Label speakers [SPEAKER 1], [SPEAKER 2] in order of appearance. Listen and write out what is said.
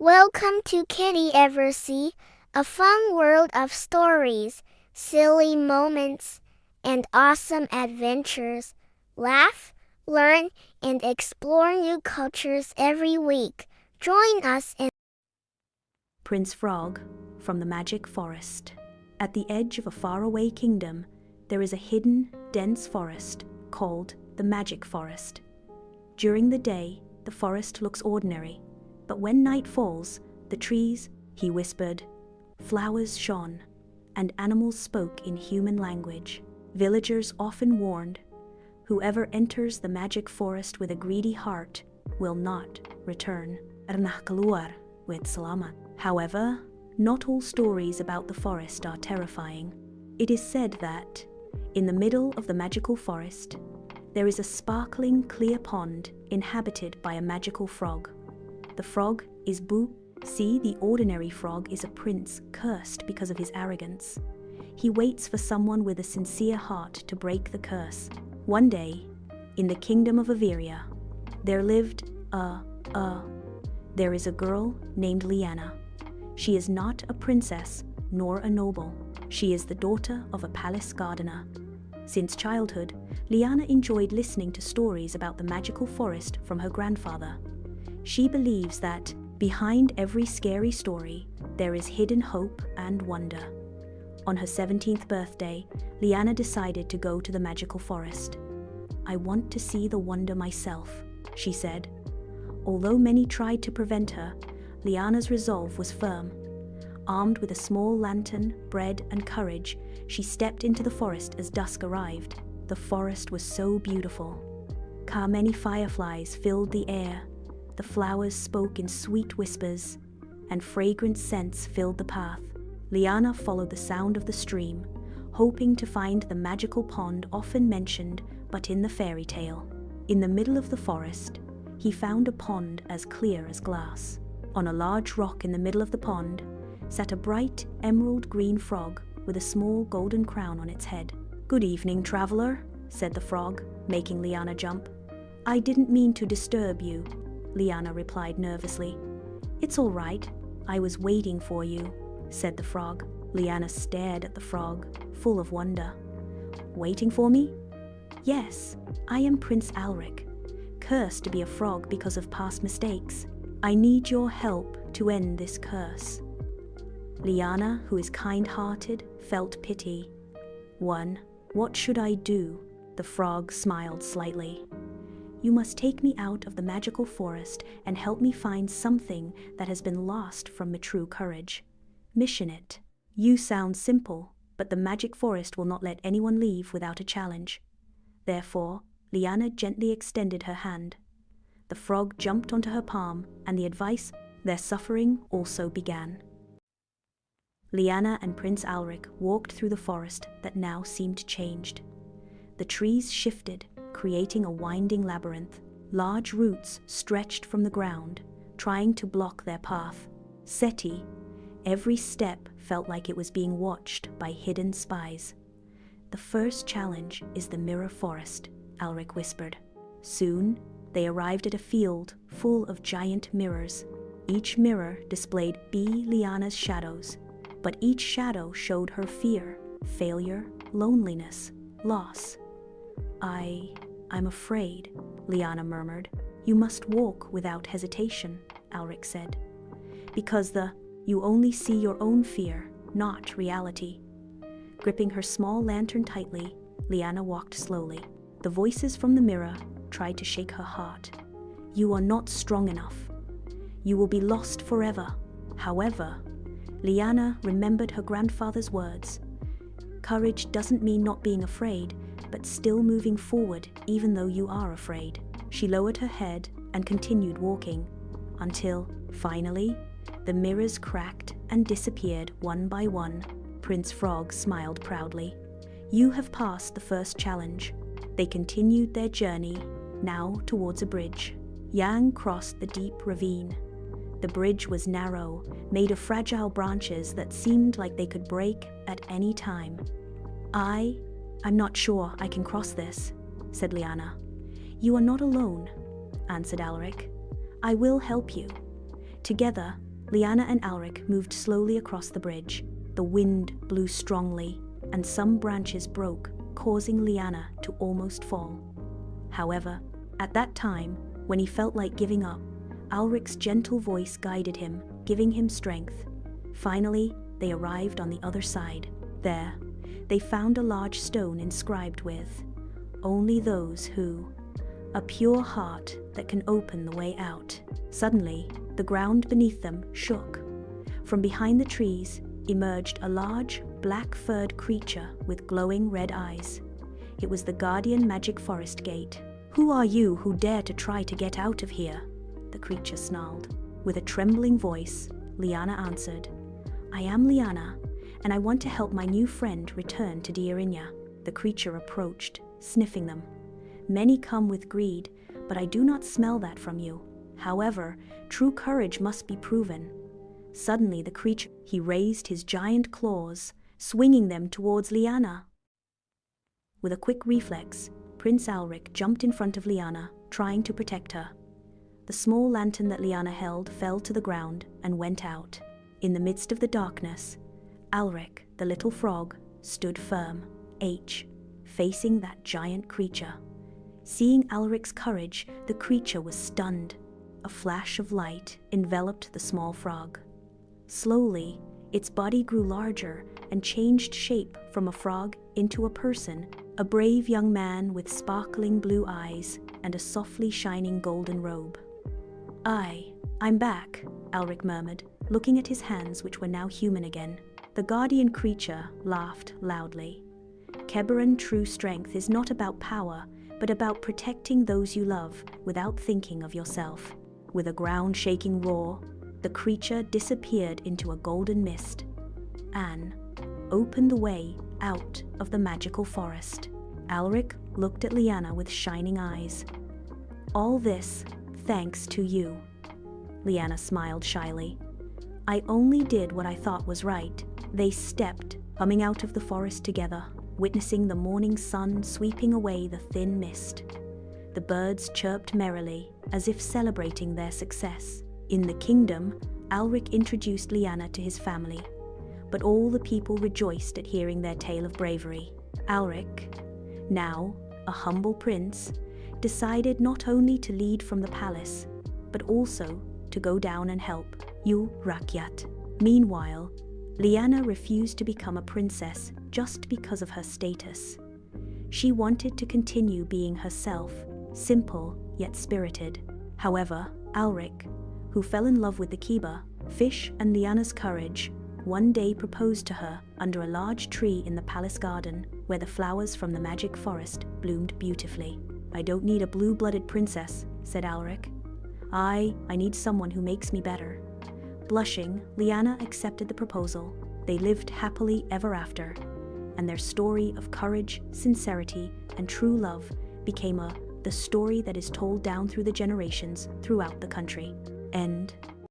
[SPEAKER 1] Welcome to Kitty Eversea, a fun world of stories, silly moments, and awesome adventures. Laugh, learn, and explore new cultures every week. Join us in
[SPEAKER 2] Prince Frog from the Magic Forest. At the edge of a faraway kingdom, there is a hidden, dense forest called the Magic Forest. During the day, the forest looks ordinary, but when night falls, the trees, he whispered, flowers shone, and animals spoke in human language. Villagers often warned, whoever enters the magic forest with a greedy heart will not return. Pernah keluar with selamat. However, not all stories about the forest are terrifying. It is said that, in the middle of the magical forest, there is a sparkling clear pond inhabited by a magical frog. The frog is Boo. See, the ordinary frog is a prince cursed because of his arrogance. He waits for someone with a sincere heart to break the curse. One day, in the kingdom of Averia, there lived there is a girl named Liana. She is not a princess nor a noble. She is the daughter of a palace gardener. Since childhood, Liana enjoyed listening to stories about the magical forest from her grandfather. She believes that behind every scary story, there is hidden hope and wonder. On her 17th birthday, Liana decided to go to the magical forest. I want to see the wonder myself, she said. Although many tried to prevent her, Liana's resolve was firm. Armed with a small lantern, bread, and courage, she stepped into the forest as dusk arrived. The forest was so beautiful. Many fireflies filled the air. The flowers spoke in sweet whispers, and fragrant scents filled the path. Liana followed the sound of the stream, hoping to find the magical pond often mentioned but in the fairy tale. In the middle of the forest, he found a pond as clear as glass. On a large rock in the middle of the pond sat a bright emerald green frog with a small golden crown on its head. Good evening, traveler, said the frog, making Liana jump. I didn't mean to disturb you, Liana replied nervously. It's all right, I was waiting for you, said the frog. Liana stared at the frog, full of wonder. Waiting for me? Yes, I am Prince Alric, cursed to be a frog because of past mistakes. I need your help to end this curse. Liana, who is kind-hearted, felt pity. What should I do? The frog smiled slightly. You must take me out of the magical forest and help me find something that has been lost from my true courage. Mission it. You sound simple, but the magic forest will not let anyone leave without a challenge. Therefore, Liana gently extended her hand. The frog jumped onto her palm, and their suffering also began. Liana and Prince Alric walked through the forest that now seemed changed. The trees shifted, creating a winding labyrinth. Large roots stretched from the ground, trying to block their path. Every step felt like it was being watched by hidden spies. The first challenge is the Mirror Forest, Alric whispered. Soon, they arrived at a field full of giant mirrors. Each mirror displayed Liana's shadows, but each shadow showed her fear, failure, loneliness, loss. I'm afraid, Liana murmured. You must walk without hesitation, Alric said. Because you only see your own fear, not reality. Gripping her small lantern tightly, Liana walked slowly. The voices from the mirror tried to shake her heart. You are not strong enough. You will be lost forever. However, Liana remembered her grandfather's words. Courage doesn't mean not being afraid, but still moving forward even though you are afraid. She lowered her head and continued walking, until, finally, the mirrors cracked and disappeared one by one. Prince Frog smiled proudly. You have passed the first challenge. They continued their journey, now towards a bridge. Yang crossed the deep ravine. The bridge was narrow, made of fragile branches that seemed like they could break at any time. I'm not sure I can cross this, said Liana. You are not alone, answered Alric. I will help you. Together, Liana and Alric moved slowly across the bridge. The wind blew strongly, and some branches broke, causing Liana to almost fall. However, at that time, when he felt like giving up, Alric's gentle voice guided him, giving him strength. Finally, they arrived on the other side. There, they found a large stone inscribed with, "Only those who," a pure heart that can open the way out. Suddenly, the ground beneath them shook. From behind the trees emerged a large, black-furred creature with glowing red eyes. It was the guardian magic forest gate. "Who are you who dare to try to get out of here?" the creature snarled. With a trembling voice, Liana answered, "I am Liana, and I want to help my new friend return to Diarinya." The creature approached, sniffing them. "Many come with greed, but I do not smell that from you. However, true courage must be proven." Suddenly he raised his giant claws, swinging them towards Liana. With a quick reflex, Prince Alric jumped in front of Liana, trying to protect her. The small lantern that Liana held fell to the ground and went out. In the midst of the darkness, Alric, the little frog, stood firm, facing that giant creature. Seeing Alric's courage, the creature was stunned. A flash of light enveloped the small frog. Slowly, its body grew larger and changed shape from a frog into a person, a brave young man with sparkling blue eyes and a softly shining golden robe. I'm back," Alric murmured, looking at his hands, which were now human again. The guardian creature laughed loudly. "Keberan, true strength is not about power, but about protecting those you love without thinking of yourself." With a ground-shaking roar, the creature disappeared into a golden mist and opened the way out of the magical forest. Alric looked at Liana with shining eyes. "All this thanks to you." Liana smiled shyly. "I only did what I thought was right." They stepped, coming out of the forest together, witnessing the morning sun sweeping away the thin mist. The birds chirped merrily, as if celebrating their success. In the kingdom, Alric introduced Liana to his family, but all the people rejoiced at hearing their tale of bravery. Alric, now a humble prince, decided not only to lead from the palace, but also to go down and help Rakyat. Meanwhile, Liana refused to become a princess just because of her status. She wanted to continue being herself, simple yet spirited. However, Alric, who fell in love with the Kiba, fish and Liana's courage, one day proposed to her under a large tree in the palace garden, where the flowers from the magic forest bloomed beautifully. "I don't need a blue-blooded princess," said Alric. I need someone who makes me better." Blushing, Liana accepted the proposal. They lived happily ever after, and their story of courage, sincerity, and true love became the story that is told down through the generations throughout the country. End.